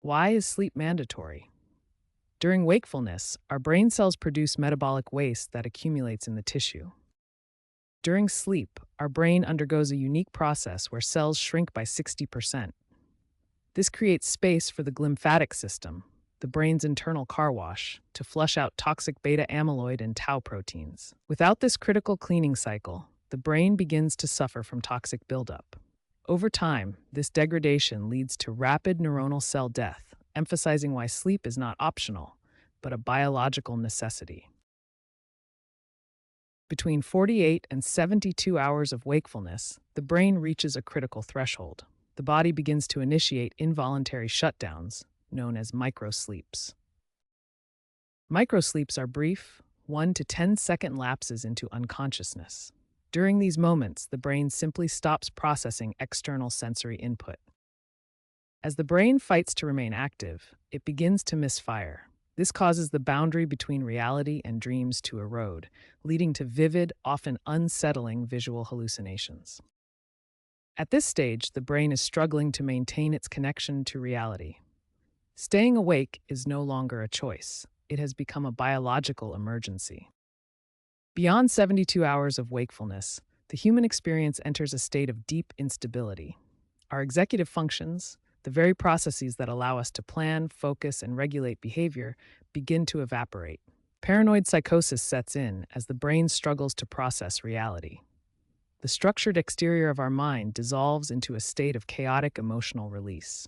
Why is sleep mandatory? During wakefulness, our brain cells produce metabolic waste that accumulates in the tissue. During sleep, our brain undergoes a unique process where cells shrink by 60%. This creates space for the glymphatic system, the brain's internal car wash, to flush out toxic beta amyloid and tau proteins. Without this critical cleaning cycle, the brain begins to suffer from toxic buildup. Over time, this degradation leads to rapid neuronal cell death, emphasizing why sleep is not optional, but a biological necessity. Between 48 and 72 hours of wakefulness, the brain reaches a critical threshold. The body begins to initiate involuntary shutdowns, known as microsleeps. Microsleeps are brief, 1 to 10-second lapses into unconsciousness. During these moments, the brain simply stops processing external sensory input. As the brain fights to remain active, it begins to misfire. This causes the boundary between reality and dreams to erode, leading to vivid, often unsettling visual hallucinations. At this stage, the brain is struggling to maintain its connection to reality. Staying awake is no longer a choice. It has become a biological emergency. Beyond 72 hours of wakefulness, the human experience enters a state of deep instability. Our executive functions, the very processes that allow us to plan, focus, and regulate behavior, begin to evaporate. Paranoid psychosis sets in as the brain struggles to process reality. The structured exterior of our mind dissolves into a state of chaotic emotional release.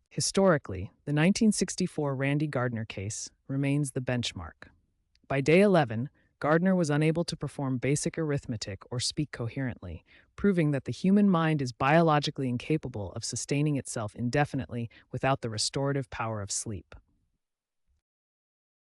Historically, the 1964 Randy Gardner case remains the benchmark. By day 11, Gardner was unable to perform basic arithmetic or speak coherently, proving that the human mind is biologically incapable of sustaining itself indefinitely without the restorative power of sleep.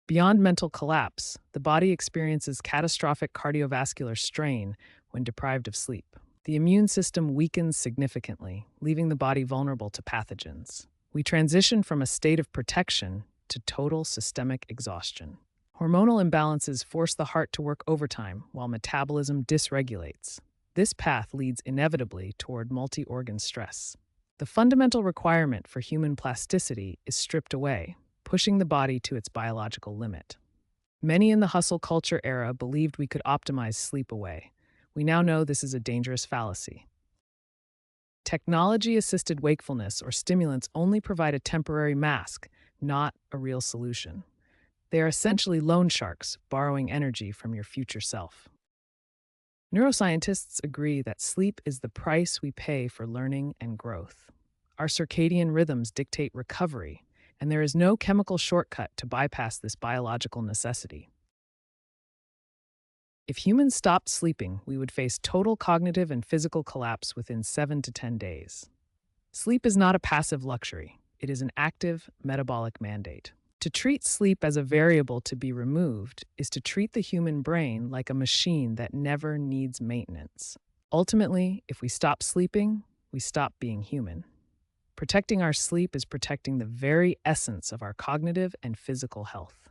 Beyond mental collapse, the body experiences catastrophic cardiovascular strain when deprived of sleep. The immune system weakens significantly, leaving the body vulnerable to pathogens. We transition from a state of protection to total systemic exhaustion. Hormonal imbalances force the heart to work overtime while metabolism dysregulates. This path leads inevitably toward multi-organ stress. The fundamental requirement for human plasticity is stripped away, pushing the body to its biological limit. Many in the hustle culture era believed we could optimize sleep away. We now know this is a dangerous fallacy. Technology-assisted wakefulness or stimulants only provide a temporary mask, not a real solution. They are essentially loan sharks borrowing energy from your future self. Neuroscientists agree that sleep is the price we pay for learning and growth. Our circadian rhythms dictate recovery, and there is no chemical shortcut to bypass this biological necessity. If humans stopped sleeping, we would face total cognitive and physical collapse within 7 to 10 days. Sleep is not a passive luxury. It is an active metabolic mandate. To treat sleep as a variable to be removed is to treat the human brain like a machine that never needs maintenance. Ultimately, if we stop sleeping, we stop being human. Protecting our sleep is protecting the very essence of our cognitive and physical health.